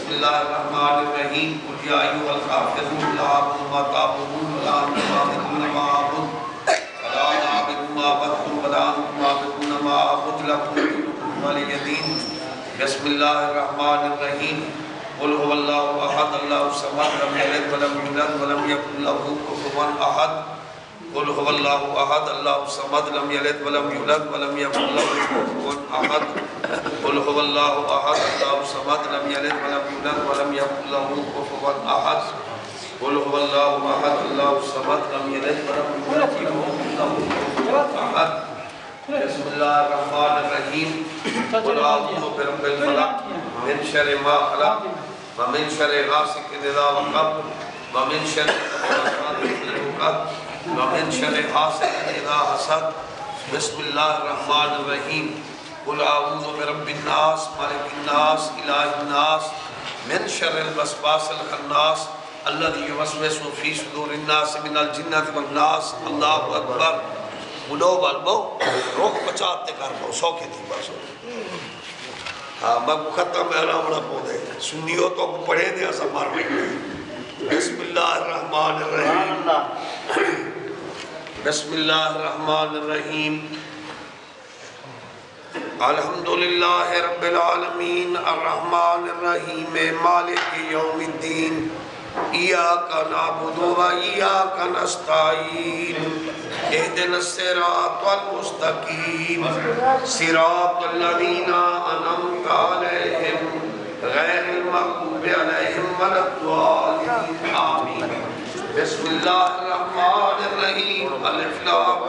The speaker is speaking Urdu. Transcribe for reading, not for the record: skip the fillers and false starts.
بسم اللہ الرحمن الرحیم قل یا ایھا الکافرون لا اعبد ما تعبدون ولا انتم عابدون ما اعبد ولا انا عابد ما عبدتم ولا انتم عابدون ما اعبد لكم دينكم ولي دين بسم اللہ الرحمن الرحیم قل هو اللہ احد اللہ الصمد لم یلد ولم یولد ولم یکن له کفوا احد قل هو اللہ احد اللہ الصمد لم یلد ولم یولد ولم یکن له کفوا احد قل هو اللہ احد اللہ الصمد لم یلد ولم یولد ولم یکن له کفوا احد قل هو اللہ احد اللہ الصمد لم یلد ولم یولد ولم یکن له کفوا احد بسم اللہ الرحمن الرحیم قل اعوذ برب الفلق من شر ما خلق ومن شر غاسق اذا وقب ومن شر النفاثات في العقد ومن شر حاسد اذا حسد بسم اللہ الرحمن الرحیم قل اعوذ برب الناس ملک الناس الہ الناس من شر الوسواس الخناس الذي يوسوس في صدور الناس من الجنة والناس اللہ اکبر بلو بالبو روح بچاتے کر بو سوکے تھی بس میں ختم اعلان بڑا پو دے سنیو تو پڑھے دے ایسا مار رہی بسم اللہ الرحمن الرحیم بسم اللہ الرحمن الرحیم الحمدللہ رب العالمین الرحمن الرحیم مالک یوم الدین ایاک نعبد و ایاک نستعین اہدنا الصراط المستقیم صراط الذین انعمت علیہم غیر المغضوب علیہم ولا الضالین آمین بسم اللہ الرحمن الرحیم الف لام